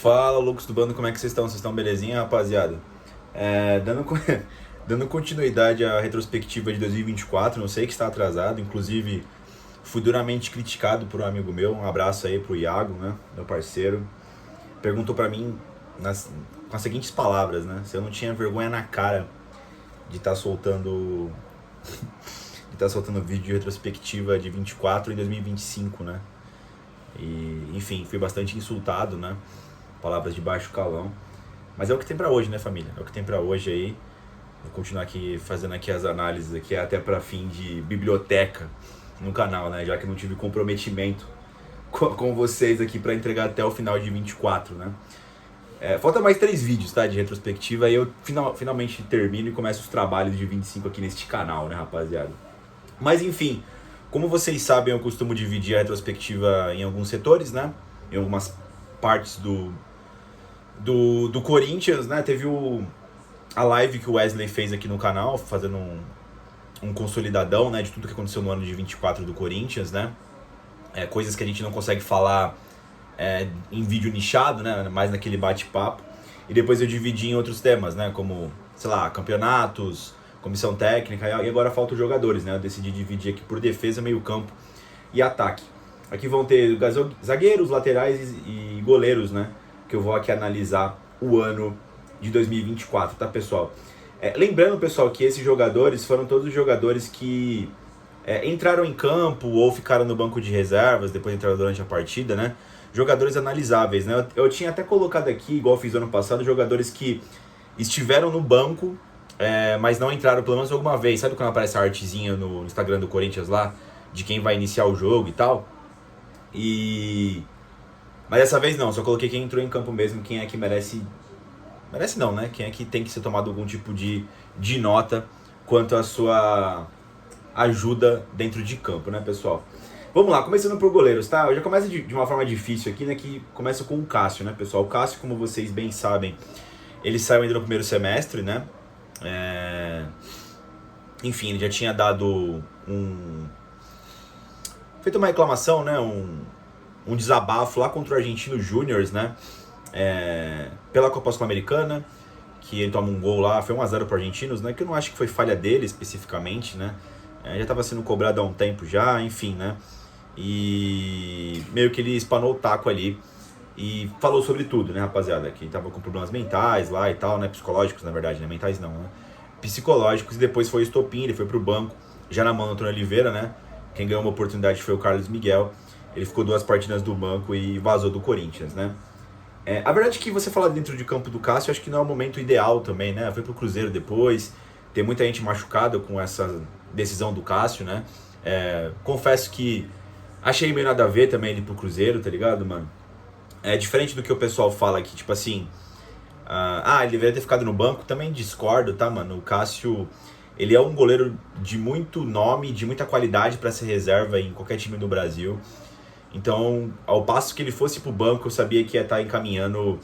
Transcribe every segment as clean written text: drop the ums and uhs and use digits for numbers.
Fala, loucos do bando, como é que vocês estão? Vocês estão belezinha, rapaziada? Dando, dando continuidade à retrospectiva de 2024, não sei que está atrasado, inclusive fui duramente criticado por um amigo meu, um abraço aí pro Iago, né, meu parceiro. Perguntou pra mim com as seguintes palavras, né, se eu não tinha vergonha na cara de estar soltando vídeo de retrospectiva de 24 em 2025, né? E, enfim, fui bastante insultado, né? Palavras de baixo calão. Mas é o que tem pra hoje, né, família? É o que tem pra hoje aí. Vou continuar aqui fazendo aqui as análises aqui até pra fim de biblioteca no canal, né? Já que não tive comprometimento com vocês aqui pra entregar até o final de 24, né? Falta mais 3 vídeos, tá? De retrospectiva. Aí eu finalmente termino e começo os trabalhos de 25 aqui neste canal, né, rapaziada? Mas enfim, como vocês sabem, eu costumo dividir a retrospectiva em alguns setores, né? Em algumas partes do Corinthians, né? Teve a live que o Wesley fez aqui no canal, fazendo um consolidadão, né? De tudo que aconteceu no ano de 24 do Corinthians, né? Coisas que a gente não consegue falar em vídeo nichado, né? Mais naquele bate-papo. E depois eu dividi em outros temas, né? Como, sei lá, campeonatos, comissão técnica, e agora faltam os jogadores, né? Eu decidi dividir aqui por defesa, meio campo e ataque. Aqui vão ter zagueiros, laterais e goleiros, né? Que eu vou aqui analisar o ano de 2024, tá, pessoal? Lembrando, pessoal, que esses jogadores foram todos os jogadores que entraram em campo ou ficaram no banco de reservas, depois entraram durante a partida, né? Jogadores analisáveis, né? Eu tinha até colocado aqui, igual fiz ano passado, jogadores que estiveram no banco, mas não entraram pelo menos alguma vez. Sabe quando aparece a artezinha no Instagram do Corinthians lá, de quem vai iniciar o jogo e tal? Mas dessa vez não, só coloquei quem entrou em campo mesmo, quem é que merece... Merece não, né? Quem é que tem que ser tomado algum tipo de nota quanto à sua ajuda dentro de campo, né, pessoal? Vamos lá, começando por goleiros, tá? Eu já começo de uma forma difícil aqui, né, que começa com o Cássio, né, pessoal? O Cássio, como vocês bem sabem, ele saiu ainda no primeiro semestre, né? Enfim, ele já tinha dado feito uma reclamação, né? Um desabafo lá contra o Argentino Júnior, né? Pela Copa Sul-Americana, que ele toma um gol lá, foi 1-0 para Argentinos, né? Que eu não acho que foi falha dele especificamente, né? Já estava sendo cobrado há um tempo já, enfim, né? E meio que ele espanou o taco ali e falou sobre tudo, né, rapaziada? Que tava com problemas mentais lá e tal, né? Psicológicos, na verdade, né? Mentais não, né? Psicológicos, e depois foi o estopim, ele foi pro banco, já na mão do Antônio Oliveira, né? Quem ganhou uma oportunidade foi o Carlos Miguel. Ele ficou 2 partidas do banco e vazou do Corinthians, né? A verdade é que você falar dentro de campo do Cássio, acho que não é o momento ideal também, né? Foi pro Cruzeiro depois, tem muita gente machucada com essa decisão do Cássio, né? Confesso que achei meio nada a ver também ele pro Cruzeiro, tá ligado, mano? É diferente do que o pessoal fala aqui, tipo assim... ele deveria ter ficado no banco, também discordo, tá, mano? O Cássio, ele é um goleiro de muito nome, de muita qualidade pra ser reserva em qualquer time do Brasil. Então, ao passo que ele fosse pro banco, eu sabia que ia estar encaminhando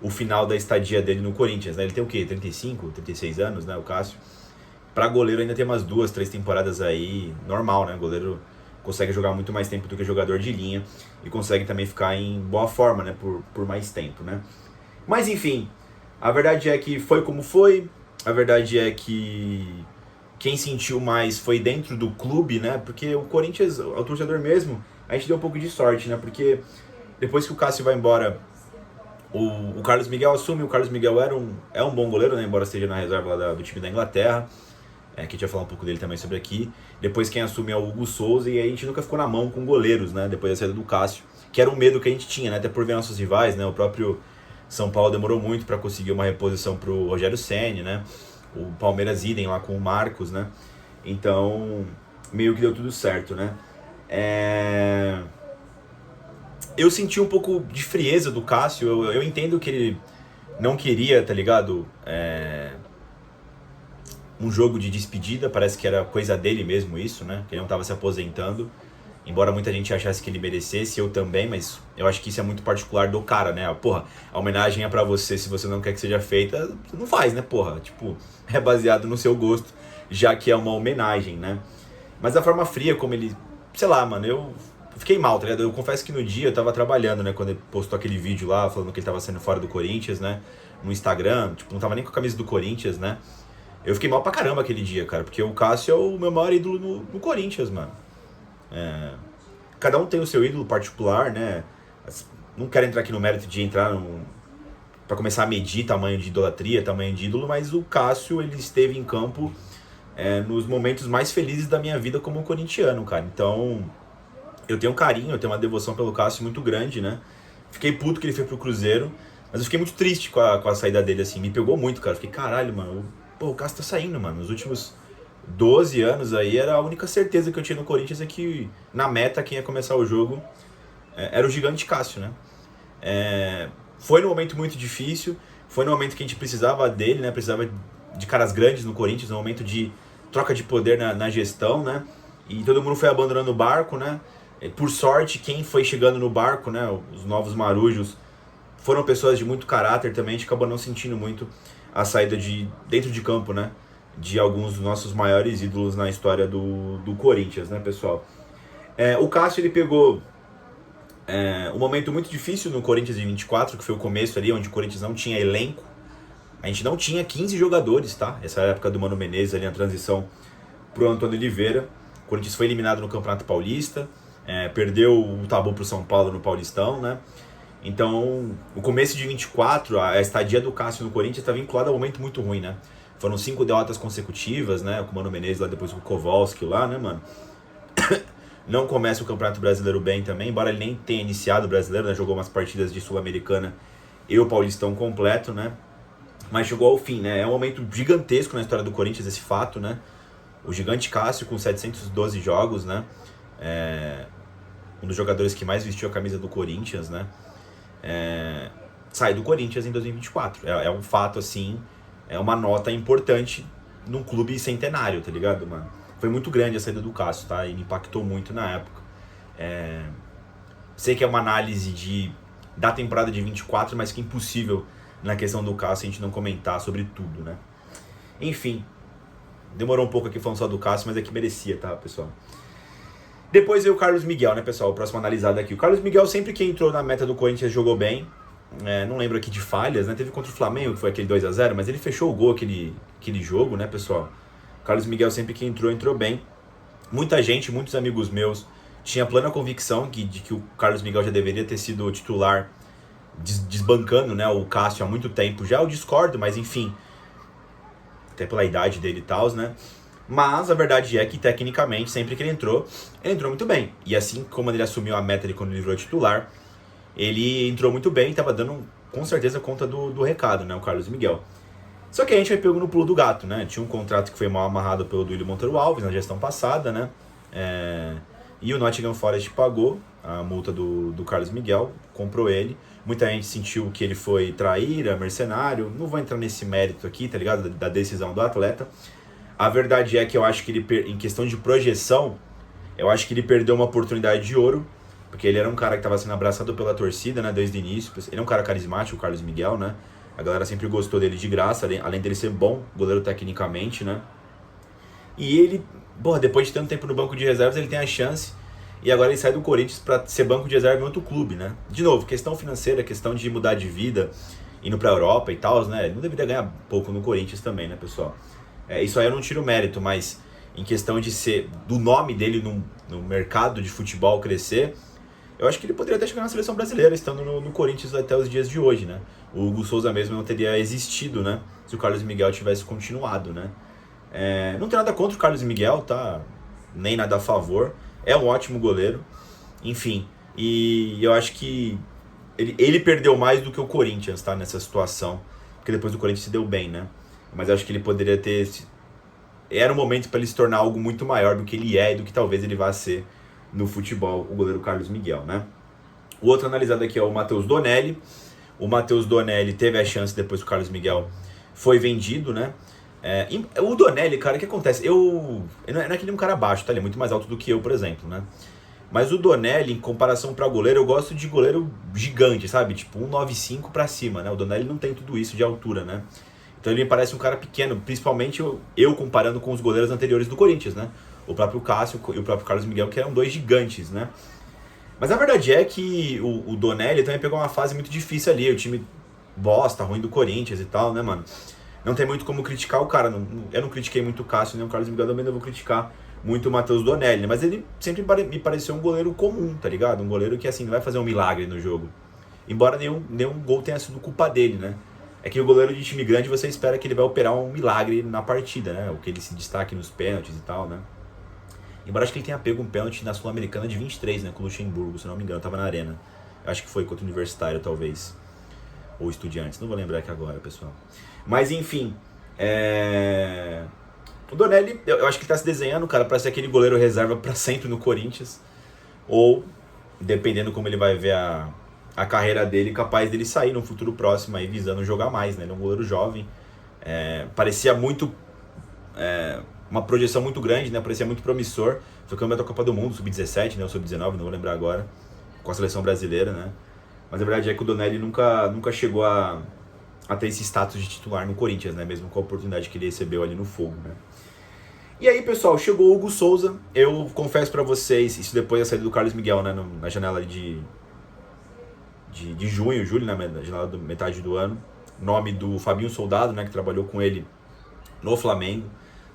o final da estadia dele no Corinthians, né? Ele tem o quê? 35, 36 anos, né, o Cássio? Pra goleiro ainda tem umas 2, 3 temporadas aí, normal, né? O goleiro consegue jogar muito mais tempo do que jogador de linha e consegue também ficar em boa forma, né? Por mais tempo, né? Mas enfim, a verdade é que foi como foi, a verdade é que quem sentiu mais foi dentro do clube, né? Porque o Corinthians, o torcedor mesmo, a gente deu um pouco de sorte, né? Porque depois que o Cássio vai embora, o Carlos Miguel assume. O Carlos Miguel é um bom goleiro, né? Embora esteja na reserva do time da Inglaterra. Que a gente vai falar um pouco dele também sobre aqui. Depois quem assume é o Hugo Souza, e aí a gente nunca ficou na mão com goleiros, né? Depois da saída do Cássio, que era um medo que a gente tinha, né? Até por ver nossos rivais, né? O próprio São Paulo demorou muito para conseguir uma reposição pro Rogério Ceni, né? O Palmeiras idem lá com o Marcos, né? Então, meio que deu tudo certo, né? Eu senti um pouco de frieza do Cássio. Eu entendo que ele não queria, tá ligado? Um jogo de despedida, parece que era coisa dele mesmo isso, né? Que ele não tava se aposentando. Embora muita gente achasse que ele merecesse, eu também, mas eu acho que isso é muito particular do cara, né? Porra, a homenagem é pra você, se você não quer que seja feita, você não faz, né, porra? Tipo, é baseado no seu gosto, já que é uma homenagem, né? Mas a forma fria como ele... Sei lá, mano, eu fiquei mal, tá ligado? Eu confesso que no dia eu tava trabalhando, né? Quando ele postou aquele vídeo lá, falando que ele tava saindo fora do Corinthians, né? No Instagram, tipo, não tava nem com a camisa do Corinthians, né? Eu fiquei mal pra caramba aquele dia, cara, porque o Cássio é o meu maior ídolo no Corinthians, mano. Cada um tem o seu ídolo particular, né? Não quero entrar aqui no mérito de entrar pra começar a medir tamanho de idolatria, tamanho de ídolo, mas o Cássio, ele esteve em campo nos momentos mais felizes da minha vida como corintiano, cara. Então, eu tenho um carinho, eu tenho uma devoção pelo Cássio muito grande, né? Fiquei puto que ele foi pro Cruzeiro, mas eu fiquei muito triste com a saída dele, assim. Me pegou muito, cara. Fiquei, caralho, mano. Pô, o Cássio tá saindo, mano. Nos últimos 12 anos aí, era a única certeza que eu tinha no Corinthians é que, na meta, quem ia começar o jogo era o gigante Cássio, né? Foi num momento muito difícil, foi no momento que a gente precisava dele, né? Precisava de caras grandes no Corinthians, no momento de troca de poder na gestão, né? E todo mundo foi abandonando o barco, né? Por sorte, quem foi chegando no barco, né? Os novos marujos foram pessoas de muito caráter também, a gente acabou não sentindo muito a saída dentro de campo, né? De alguns dos nossos maiores ídolos na história do Corinthians, né, pessoal? O Cássio, ele pegou um momento muito difícil no Corinthians em 24, que foi o começo ali, onde o Corinthians não tinha elenco. A gente não tinha 15 jogadores, tá? Essa era a época do Mano Menezes, ali na transição pro Antônio Oliveira. O Corinthians foi eliminado no Campeonato Paulista, perdeu o tabu pro São Paulo no Paulistão, né? Então, o começo de 24, a estadia do Cássio no Corinthians está vinculada a um momento muito ruim, né? Foram 5 derrotas consecutivas, né? Com o Mano Menezes lá, depois com o Kowalski lá, né, mano? Não começa o Campeonato Brasileiro bem também, embora ele nem tenha iniciado o Brasileiro, né? Jogou umas partidas de Sul-Americana e o Paulistão completo, né? Mas chegou ao fim, né? É um momento gigantesco na história do Corinthians, esse fato, né? O gigante Cássio com 712 jogos, né? Um dos jogadores que mais vestiu a camisa do Corinthians, né? Sai do Corinthians em 2024. É um fato, assim, é uma nota importante num clube centenário, tá ligado, mano? Foi muito grande a saída do Cássio, tá? E me impactou muito na época. Sei que é uma análise da temporada de 24, mas que é impossível na questão do Cássio a gente não comentar sobre tudo, né? Enfim, demorou um pouco aqui falando só do Cássio, mas é que merecia, tá, pessoal? Depois veio o Carlos Miguel, né, pessoal? O próximo analisado aqui. O Carlos Miguel, sempre que entrou na meta do Corinthians, jogou bem. Não lembro aqui de falhas, né? Teve contra o Flamengo, que foi aquele 2-0, mas ele fechou o gol aquele jogo, né, pessoal? O Carlos Miguel, sempre que entrou bem. Muita gente, muitos amigos meus, tinha plena convicção de que o Carlos Miguel já deveria ter sido titular, desbancando, né, o Cássio há muito tempo. Já eu discordo, mas enfim, até pela idade dele e tal, né? Mas a verdade é que, tecnicamente, sempre que ele entrou muito bem. E assim como ele assumiu a meta de quando ele virou titular, ele entrou muito bem e estava dando, com certeza, conta do recado, né, o Carlos Miguel. Só que a gente foi pego no pulo do gato, né? Tinha um contrato que foi mal amarrado pelo Duílio Monteiro Alves na gestão passada, né? E o Nottingham Forest pagou a multa do Carlos Miguel, comprou ele. Muita gente sentiu que ele foi traíra, mercenário. Não vou entrar nesse mérito aqui, tá ligado? Da decisão do atleta. A verdade é que eu acho que ele, em questão de projeção, eu acho que ele perdeu uma oportunidade de ouro, porque ele era um cara que estava sendo abraçado pela torcida, né, desde o início. Ele é um cara carismático, o Carlos Miguel, né? A galera sempre gostou dele de graça, além dele ser bom goleiro tecnicamente, né? E ele, depois de tanto tempo no banco de reservas, ele tem a chance. E agora ele sai do Corinthians para ser banco de reserva em outro clube, né? De novo, questão financeira, questão de mudar de vida, indo pra Europa e tal, né? Ele não deveria ganhar pouco no Corinthians também, né, pessoal? Isso aí eu não tiro mérito, mas em questão de ser do nome dele no mercado de futebol crescer, eu acho que ele poderia até chegar na seleção brasileira, estando no Corinthians até os dias de hoje, né? O Hugo Souza mesmo não teria existido, né? Se o Carlos Miguel tivesse continuado, né? Não tem nada contra o Carlos Miguel, tá? Nem nada a favor. É um ótimo goleiro. Enfim, e eu acho que ele perdeu mais do que o Corinthians, tá? Nessa situação. Porque depois o Corinthians se deu bem, né? Mas eu acho que ele poderia ter... Era um momento para ele se tornar algo muito maior do que ele é e do que talvez ele vá ser no futebol, o goleiro Carlos Miguel, né? O outro analisado aqui é o Matheus Donelli. O Matheus Donelli teve a chance depois que o Carlos Miguel foi vendido, né? O Donelli, cara, o que acontece? Não é que ele é um cara baixo, tá? Ele é muito mais alto do que eu, por exemplo, né? Mas o Donelli, em comparação para goleiro, eu gosto de goleiro gigante, sabe? Tipo 1,95 para cima, né? O Donelli não tem tudo isso de altura, né? Então ele me parece um cara pequeno, principalmente eu comparando com os goleiros anteriores do Corinthians, né? O próprio Cássio e o próprio Carlos Miguel, que eram dois gigantes, né? Mas a verdade é que o Donelli também pegou uma fase muito difícil ali, o time bosta, ruim do Corinthians e tal, né, mano? Não tem muito como criticar o cara. Eu não critiquei muito o Cássio nem o Carlos Miguel, também não vou criticar muito o Matheus Donelli. Mas ele sempre me pareceu um goleiro comum, tá ligado? Um goleiro que, assim, não vai fazer um milagre no jogo. Embora nenhum gol tenha sido culpa dele, né? É que o goleiro de time grande, você espera que ele vai operar um milagre na partida, né? O que ele se destaque nos pênaltis e tal, né? Embora acho que ele tenha pego um pênalti na Sul-Americana de 23, né? Com o Luxemburgo, se não me engano, tava na arena. Eu acho que foi contra o Universitário, talvez. Ou Estudiantes, não vou lembrar aqui agora, pessoal. Mas, enfim, o Donelli, eu acho que ele tá se desenhando, cara, pra ser aquele goleiro reserva pra sempre no Corinthians. Ou, dependendo como ele vai ver a carreira dele, capaz dele sair no futuro próximo aí, visando jogar mais, né? Ele é um goleiro jovem. Parecia muito... uma projeção muito grande, né? Parecia muito promissor. Foi campeão da Copa do Mundo, sub-17, né? Ou sub-19, não vou lembrar agora. Com a seleção brasileira, né? Mas a verdade é que o Donelli nunca chegou a ter esse status de titular no Corinthians, né? Mesmo com a oportunidade que ele recebeu ali no Fogo, né? E aí, pessoal, chegou o Hugo Souza. Eu confesso pra vocês, isso depois da saída do Carlos Miguel, né? Na janela de julho, né? Na janela da metade do ano. Nome do Fabinho Soldado, né? Que trabalhou com ele no Flamengo.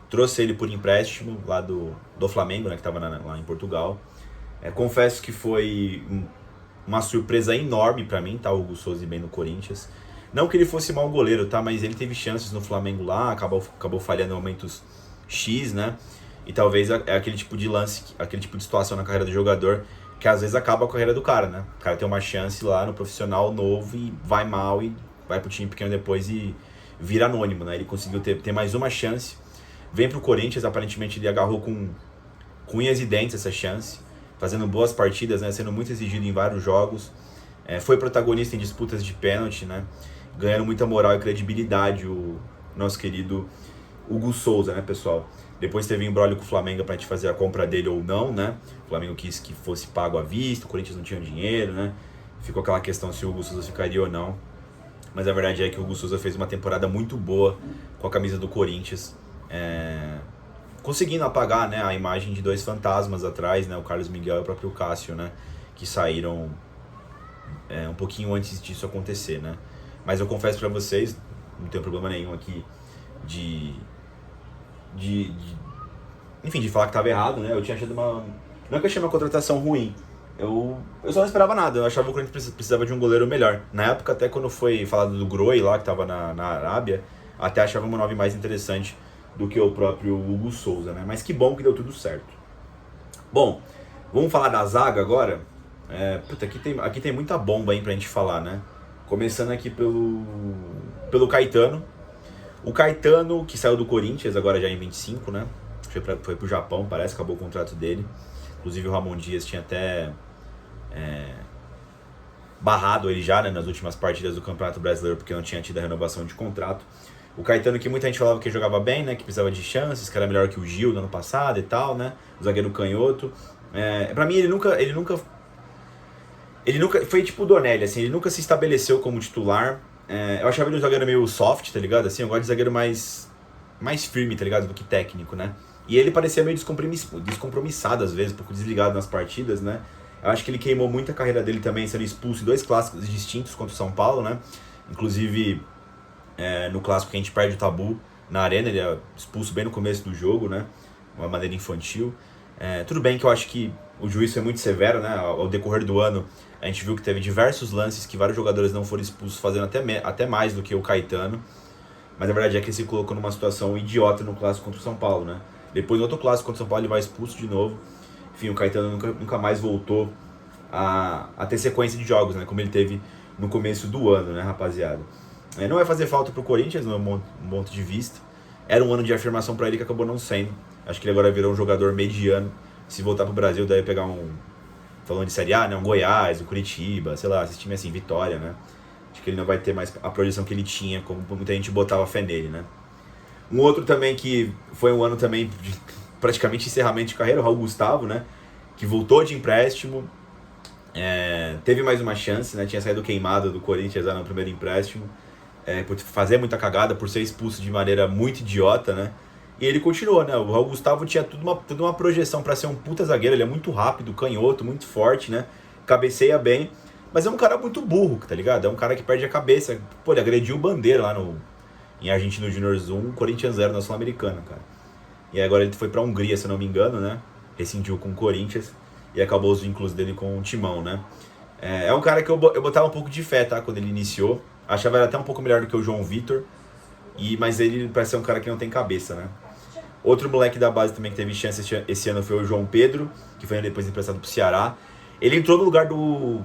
Trouxe ele por empréstimo lá do Flamengo, né? Que estava lá em Portugal. Confesso que foi uma surpresa enorme pra mim, tá? O Hugo Souza bem no Corinthians. Não que ele fosse mau goleiro, tá? Mas ele teve chances no Flamengo lá, acabou falhando em momentos X, né? E talvez é aquele tipo de lance, aquele tipo de situação na carreira do jogador que às vezes acaba a carreira do cara, né? O cara tem uma chance lá no profissional novo e vai mal e vai pro time pequeno depois e vira anônimo, né? Ele conseguiu ter mais uma chance. Vem pro Corinthians, aparentemente ele agarrou com unhas e dentes essa chance, fazendo boas partidas, né? Sendo muito exigido em vários jogos. Foi protagonista em disputas de pênalti, né? Ganhando muita moral e credibilidade o nosso querido Hugo Souza, né, pessoal? Depois teve um embrólio com o Flamengo pra gente fazer a compra dele ou não, né? O Flamengo quis que fosse pago à vista, o Corinthians não tinha dinheiro, né? Ficou aquela questão se o Hugo Souza ficaria ou não. Mas a verdade é que o Hugo Souza fez uma temporada muito boa com a camisa do Corinthians. Conseguindo apagar, né, a imagem de dois fantasmas atrás, né? O Carlos Miguel e o próprio Cássio, né? Que saíram um pouquinho antes disso acontecer, né? Mas eu confesso pra vocês, não tenho problema nenhum aqui enfim, de falar que tava errado, né? Eu tinha achado não é que eu achei uma contratação ruim. Eu só não esperava nada. Eu achava que o Corinthians precisava de um goleiro melhor. Na época, até quando foi falado do Groy lá, que tava na Arábia, até achava um nome mais interessante do que o próprio Hugo Souza, né? Mas que bom que deu tudo certo. Bom, vamos falar da zaga agora? Aqui tem muita bomba aí pra gente falar, né? Começando aqui pelo Caetano. O Caetano, que saiu do Corinthians, agora já em 25, né? Foi pro Japão, parece, acabou o contrato dele. Inclusive o Ramon Dias tinha até barrado ele já, né, nas últimas partidas do Campeonato Brasileiro, porque não tinha tido a renovação de contrato. O Caetano, que muita gente falava que jogava bem, né? Que precisava de chances, que era melhor que o Gil no ano passado e tal, né? O zagueiro canhoto. Pra mim, ele nunca foi tipo o Donelli, assim, ele nunca se estabeleceu como titular. Eu achava ele um zagueiro meio soft, tá ligado? Assim, eu gosto de zagueiro mais firme, tá ligado? Do que técnico, né? E ele parecia meio descompromissado às vezes, um pouco desligado nas partidas, né? Eu acho que ele queimou muito a carreira dele também, sendo expulso em 2 clássicos distintos contra o São Paulo, né? Inclusive, no clássico que a gente perde o tabu na arena, ele é expulso bem no começo do jogo, né? De uma maneira infantil. Tudo bem que eu acho que o juiz foi muito severo, né? Ao decorrer do ano, a gente viu que teve diversos lances que vários jogadores não foram expulsos, fazendo até mais do que o Caetano. Mas a verdade é que ele se colocou numa situação idiota no clássico contra o São Paulo, né? Depois, no outro clássico contra o São Paulo, ele vai expulso de novo. Enfim, o Caetano nunca mais voltou a ter sequência de jogos, né? Como ele teve no começo do ano, né, rapaziada? Não vai fazer falta pro Corinthians, no meu ponto de vista. Era um ano de afirmação pra ele que acabou não sendo. Acho que ele agora virou um jogador mediano. Se voltar pro Brasil, deve pegar falando de Série A, né? Um Goiás, um Curitiba, sei lá, esse time assim, Vitória, né? Acho que ele não vai ter mais a projeção que ele tinha, como muita gente botava fé nele, né? Um outro também que foi um ano também de praticamente encerramento de carreira, o Raul Gustavo, né? Que voltou de empréstimo, teve mais uma chance, né? Tinha saído queimado do Corinthians lá no primeiro empréstimo, por fazer muita cagada, por ser expulso de maneira muito idiota, né? E ele continuou, né? O Raul Gustavo tinha tudo uma projeção para ser um puta zagueiro, ele é muito rápido, canhoto, muito forte, né? cabeceia bem, mas é um cara muito burro, tá ligado? É um cara que perde a cabeça. Pô, ele agrediu o Bandeira lá em Argentino Juniors 1, Corinthians 0 na Sul-Americana, cara. E agora ele foi pra Hungria, se eu não me engano, né? Rescindiu com o Corinthians e acabou os vínculos dele com o Timão, né? É um cara que eu botava um pouco de fé, tá? Quando ele iniciou. Achava ele até um pouco melhor do que o João Vitor. Mas ele parece ser um cara que não tem cabeça, né? Outro moleque da base também que teve chance esse ano foi o João Pedro, que foi depois emprestado pro Ceará. Ele entrou no lugar do...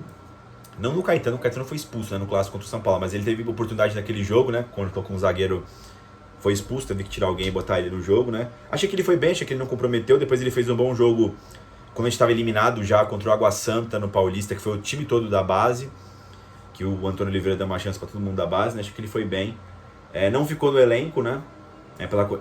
Não do Caetano, o Caetano foi expulso, né, no clássico contra o São Paulo, mas ele teve oportunidade naquele jogo, né? Quando eu tô com um zagueiro, foi expulso, teve que tirar alguém e botar ele no jogo, né? Achei que ele foi bem, achei que ele não comprometeu. Depois ele fez um bom jogo quando a gente estava eliminado já contra o Água Santa no Paulista, que foi o time todo da base, que o Antônio Oliveira deu uma chance para todo mundo da base, né? Acho que ele foi bem. Não ficou no elenco, né?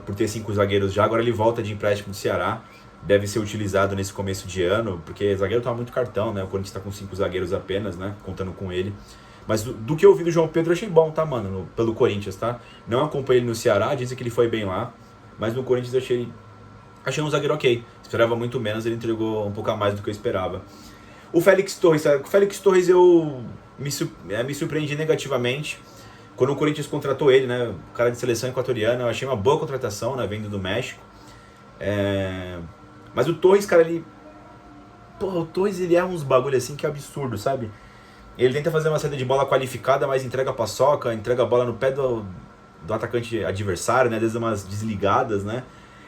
Por ter 5 zagueiros já. Agora ele volta de empréstimo do Ceará. Deve ser utilizado nesse começo de ano, porque zagueiro toma muito cartão, né? O Corinthians tá com 5 zagueiros apenas, né? Contando com ele. Mas do que eu vi do João Pedro, eu achei bom, tá, mano? Pelo Corinthians, tá? Não acompanhei ele no Ceará, dizem que ele foi bem lá. Mas no Corinthians eu achei um zagueiro ok. Esperava muito menos, ele entregou um pouco a mais do que eu esperava. O Félix Torres eu me surpreendi negativamente quando o Corinthians contratou ele, né? O cara de seleção equatoriana, eu achei uma boa contratação, né? Vindo do México. Mas o Torres, cara, o Torres ele erra uns bagulho assim que é absurdo, sabe? Ele tenta fazer uma saída de bola qualificada, mas entrega a paçoca, entrega a bola no pé do atacante adversário, né? Às vezes umas desligadas, né?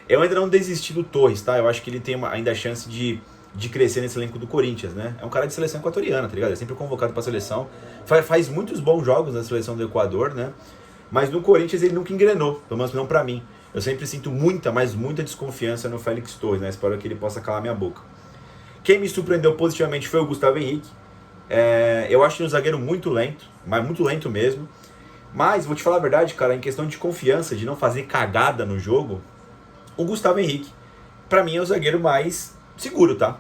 Eu ainda não desisti do Torres, tá? Eu acho que ele tem ainda a chance de crescer nesse elenco do Corinthians, né? É um cara de seleção equatoriana, tá ligado? É sempre convocado pra seleção. Faz muitos bons jogos na seleção do Equador, né? Mas no Corinthians ele nunca engrenou, pelo menos não pra mim. Eu sempre sinto muita desconfiança no Félix Torres, né? Espero que ele possa calar minha boca. Quem me surpreendeu positivamente foi o Gustavo Henrique. Eu acho ele um zagueiro muito lento, mas muito lento mesmo. Mas, vou te falar a verdade, cara, em questão de confiança, de não fazer cagada no jogo, o Gustavo Henrique, pra mim, é o zagueiro mais seguro, tá?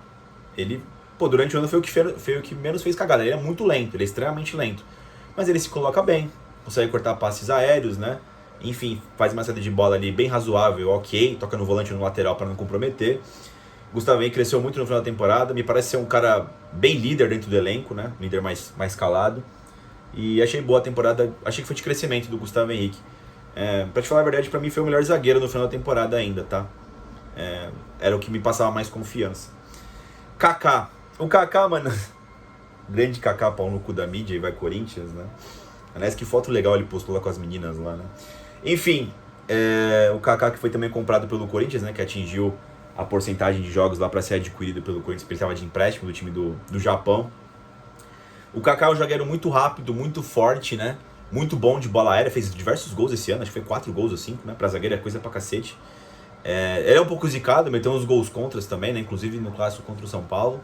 Ele, durante o ano foi o que menos fez cagada. Ele é muito lento, ele é extremamente lento. Mas ele se coloca bem, consegue cortar passes aéreos, né? Enfim, faz uma saída de bola ali bem razoável, ok. Toca no volante ou no lateral para não comprometer. Gustavo Henrique cresceu muito no final da temporada. Me parece ser um cara bem líder dentro do elenco, né? Líder mais calado. E achei boa a temporada. Achei que foi de crescimento do Gustavo Henrique. Pra te falar a verdade, pra mim foi o melhor zagueiro no final da temporada ainda, tá? Era o que me passava mais confiança. Kaká. O Kaká, mano... Grande Kaká, pau no cu da mídia e vai Corinthians, né? Aliás, que foto legal ele postou lá com as meninas lá, né? Enfim, o Kaká que foi também comprado pelo Corinthians, né? Que atingiu a porcentagem de jogos lá para ser adquirido pelo Corinthians, porque ele estava de empréstimo do time do Japão. O Kaká é um zagueiro muito rápido, muito forte, né? Muito bom de bola aérea, fez diversos gols esse ano, acho que foi 4 gols ou 5, né? Pra zagueiro é coisa pra cacete. Ele é um pouco zicado, meteu uns gols contras também, né? Inclusive no clássico contra o São Paulo.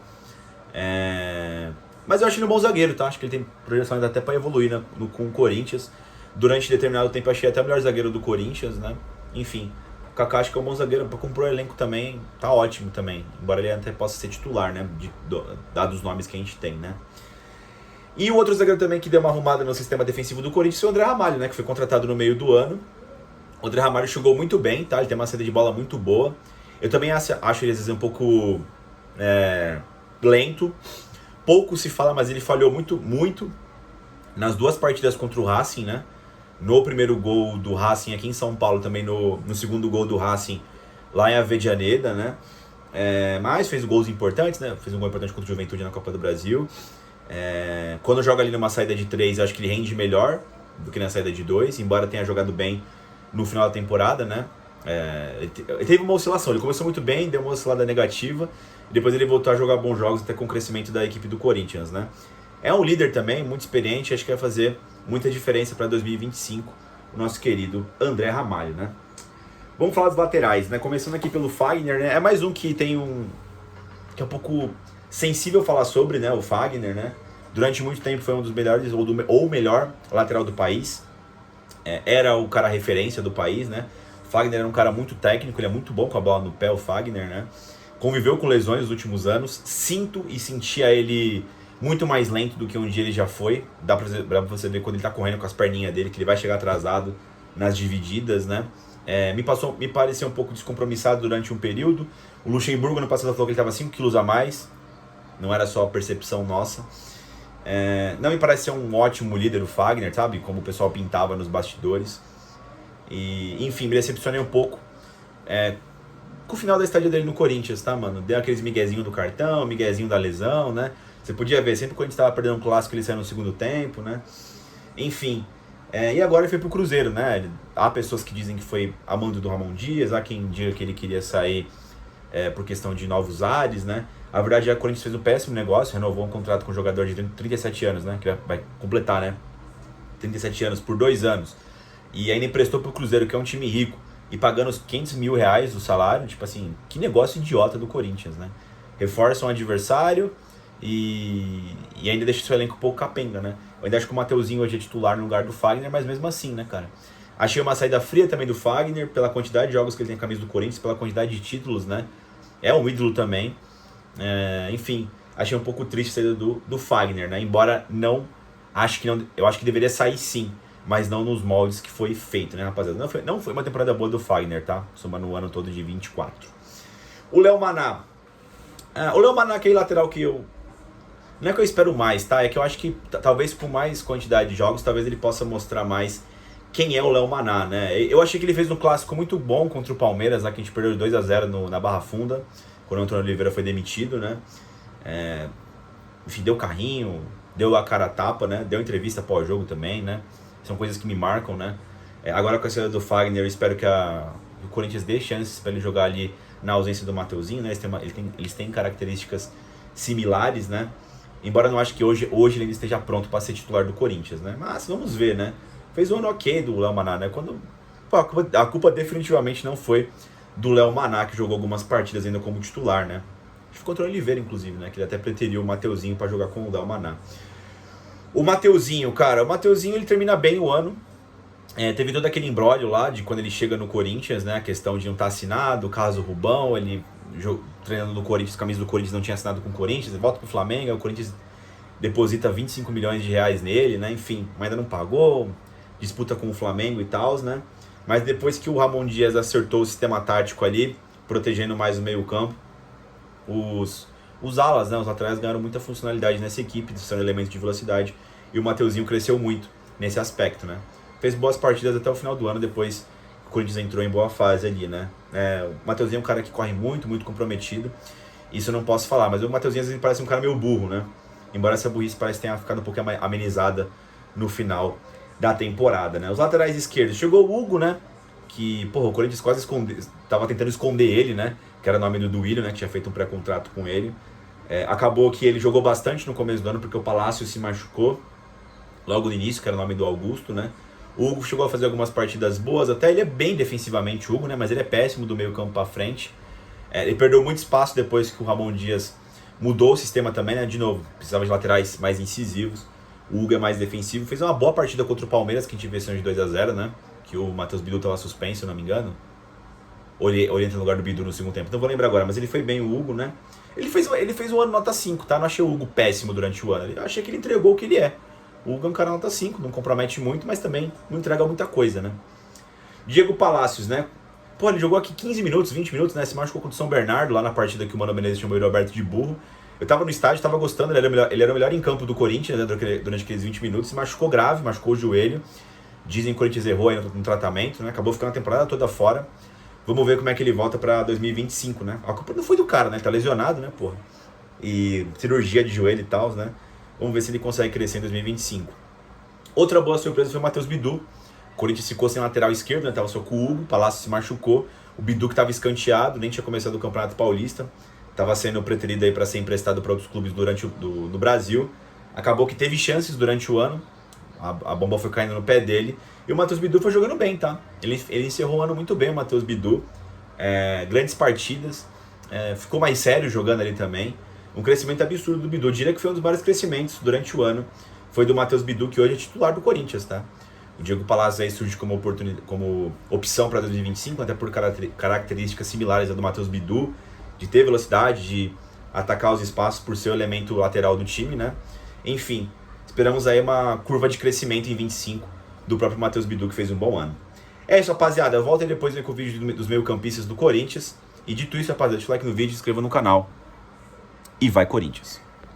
Mas eu acho ele um bom zagueiro, tá? Acho que ele tem projeção ainda até pra evoluir, né? Com o Corinthians. Durante determinado tempo eu achei até o melhor zagueiro do Corinthians, né? Enfim, o Kaká acho que é um bom zagueiro, pra compor o elenco também, tá ótimo também. Embora ele até possa ser titular, né? Dados os nomes que a gente tem, né? E o outro zagueiro também que deu uma arrumada no sistema defensivo do Corinthians foi o André Ramalho, né? Que foi contratado no meio do ano. O André Ramalho chegou muito bem, tá? Ele tem uma saída de bola muito boa. Eu também acho ele às vezes um pouco lento. Pouco se fala, mas ele falhou muito nas 2 partidas contra o Racing, né? No primeiro gol do Racing aqui em São Paulo, também no segundo gol do Racing lá em Avedianeda, né? Mas fez gols importantes, né? Fez um gol importante contra o Juventude na Copa do Brasil. Quando joga ali numa saída de 3, eu acho que ele rende melhor do que na saída de 2, embora tenha jogado bem no final da temporada, né? Ele teve uma oscilação, ele começou muito bem, deu uma oscilada negativa, e depois ele voltou a jogar bons jogos até com o crescimento da equipe do Corinthians, né? É um líder também, muito experiente, acho que vai fazer muita diferença para 2025, o nosso querido André Ramalho, né? Vamos falar dos laterais, né? Começando aqui pelo Fagner, né? É mais um que tem que é um pouco sensível falar sobre, né? O Fagner, né? Durante muito tempo foi um dos melhores, ou o melhor lateral do país. Era o cara referência do país, né? O Fagner era um cara muito técnico, ele é muito bom com a bola no pé, o Fagner, né? Conviveu com lesões nos últimos anos, sentia ele muito mais lento do que um dia ele já foi. Dá pra você ver quando ele tá correndo com as perninhas dele, que ele vai chegar atrasado nas divididas, né? Me pareceu um pouco descompromissado durante um período. O Luxemburgo no passado falou que ele tava 5 quilos a mais. não era só percepção nossa. Não me parece ser um ótimo líder o Fagner, sabe? Como o pessoal pintava nos bastidores. E, enfim, me decepcionei um pouco com o final da estadia dele no Corinthians, tá, mano? Deu aqueles miguezinho do cartão, miguezinho da lesão, né? Você podia ver, sempre quando a gente tava perdendo um clássico, ele saiu no segundo tempo, né? Enfim. E agora ele foi pro Cruzeiro, né? Há pessoas que dizem que foi a mando do Ramon Dias, há quem diga que ele queria sair por questão de novos ares, né? A verdade é que o Corinthians fez um péssimo negócio, renovou um contrato com um jogador de 37 anos, né? Que vai completar, né? 37 anos por 2 anos. E ainda emprestou pro Cruzeiro, que é um time rico, e pagando os 500 mil reais do salário. Tipo assim, que negócio idiota do Corinthians, né? Reforça um adversário e ainda deixa seu elenco um pouco capenga, né? Eu ainda acho que o Mateuzinho hoje é titular no lugar do Fagner, mas mesmo assim, né, cara? Achei uma saída fria também do Fagner, pela quantidade de jogos que ele tem na camisa do Corinthians, pela quantidade de títulos, né? É um ídolo também. Enfim, achei um pouco triste a saída do Fagner, né? Embora eu acho que deveria sair sim, mas não nos moldes que foi feito, né, rapaziada? Não foi uma temporada boa do Fagner, tá? Somando o ano todo de 24. O Léo Maná. O Léo Maná é aquele lateral que eu... Não é que eu espero mais, tá? É que eu acho que talvez com mais quantidade de jogos, talvez ele possa mostrar mais quem é o Léo Maná, né? Eu achei que ele fez um clássico muito bom contra o Palmeiras, lá que a gente perdeu 2-0 na Barra Funda, quando o Antônio Oliveira foi demitido, né? Enfim, deu carrinho, deu a cara a tapa, né? Deu entrevista pós-jogo também, né? São coisas que me marcam, né? Agora com a saída do Fagner, eu espero que o Corinthians dê chances para ele jogar ali na ausência do Mateuzinho, né? Eles têm características similares, né? Embora eu não acho que hoje ele ainda esteja pronto para ser titular do Corinthians, né? Mas vamos ver, né? Fez um ano ok do Léo Maná, né? A culpa definitivamente não foi do Léo Maná, que jogou algumas partidas ainda como titular, né? Acho que foi contra o Oliveira, inclusive, né? Que ele até preteriu o Mateuzinho para jogar com o Léo Maná. O Mateuzinho, cara, ele termina bem o ano. Teve todo aquele imbróglio lá de quando ele chega no Corinthians, né? A questão de não estar assinado, o caso Rubão, ele treinando no Corinthians, camisa do Corinthians, não tinha assinado com o Corinthians, ele volta pro Flamengo, o Corinthians deposita 25 milhões de reais nele, né? Enfim, mas ainda não pagou, disputa com o Flamengo e tal, né? Mas depois que o Ramon Dias acertou o sistema tático ali, protegendo mais o meio campo, os alas, né, os laterais ganharam muita funcionalidade nessa equipe, são elementos de velocidade, e o Mateuzinho cresceu muito nesse aspecto, né? Fez boas partidas até o final do ano, depois o Corinthians entrou em boa fase ali, né? O Mateuzinho é um cara que corre muito, muito comprometido, isso eu não posso falar, mas o Mateuzinho às vezes parece um cara meio burro, né? Embora essa burrice parece tenha ficado um pouco amenizada no final da temporada, né? Os laterais esquerdos, chegou o Hugo, né? Que, porra, o Corinthians quase tava tentando esconder ele, né? Que era o nome do Duílio, né? Que tinha feito um pré-contrato com ele. Acabou que ele jogou bastante no começo do ano, porque o Palácio se machucou logo no início, que era o nome do Augusto, né? O Hugo chegou a fazer algumas partidas boas, até ele é bem defensivamente, o Hugo, né? Mas ele é péssimo do meio campo pra frente. Ele perdeu muito espaço depois que o Ramon Dias mudou o sistema também, né? De novo, precisava de laterais mais incisivos. O Hugo é mais defensivo. Fez uma boa partida contra o Palmeiras, que a gente venceu de 2-0, né? Que o Matheus Bidu estava suspenso, se eu não me engano. Ou ele entra no lugar do Bidu no segundo tempo. Não vou lembrar agora, mas ele foi bem, o Hugo, né? Ele fez um ano nota 5, tá? Não achei o Hugo péssimo durante o ano. Eu achei que ele entregou o que ele é. O Hugo é um cara nota 5, não compromete muito, mas também não entrega muita coisa, né? Diego Palacios, né? Pô, ele jogou aqui 15 minutos, 20 minutos, né? Se machucou contra o São Bernardo, lá na partida que o Mano Menezes chamou ele Alberto de burro. Eu tava no estádio, tava gostando, ele era o melhor em campo do Corinthians, né, durante aqueles 20 minutos. Se machucou grave, machucou o joelho. Dizem que o Corinthians errou aí no tratamento, né? Acabou ficando a temporada toda fora. Vamos ver como é que ele volta pra 2025, né? A culpa não foi do cara, né? Ele tá lesionado, né, porra? E cirurgia de joelho e tal, né? Vamos ver se ele consegue crescer em 2025. Outra boa surpresa foi o Matheus Bidu. O Corinthians ficou sem lateral esquerdo, né? Tava só com o Hugo, o Palácio se machucou. O Bidu que tava escanteado, nem tinha começado o Campeonato Paulista. Tava sendo preterido aí para ser emprestado para outros clubes no Brasil. Acabou que teve chances durante o ano. A bomba foi caindo no pé dele. E o Matheus Bidu foi jogando bem, tá? Ele encerrou o ano muito bem, o Matheus Bidu. Grandes partidas. Ficou mais sério jogando ali também. Um crescimento absurdo do Bidu. Eu diria que foi um dos maiores crescimentos durante o ano. Foi do Matheus Bidu, que hoje é titular do Corinthians, tá? O Diego Palacios aí surge como opção para 2025, até por características similares à do Matheus Bidu, de ter velocidade, de atacar os espaços por ser o elemento lateral do time, né? Enfim, esperamos aí uma curva de crescimento em 25 do próprio Matheus Bidu, que fez um bom ano. É isso, rapaziada. Eu volto aí depois com o vídeo dos meio-campistas do Corinthians. E dito isso, rapaziada, deixa o like no vídeo, se inscreva no canal. E vai, Corinthians!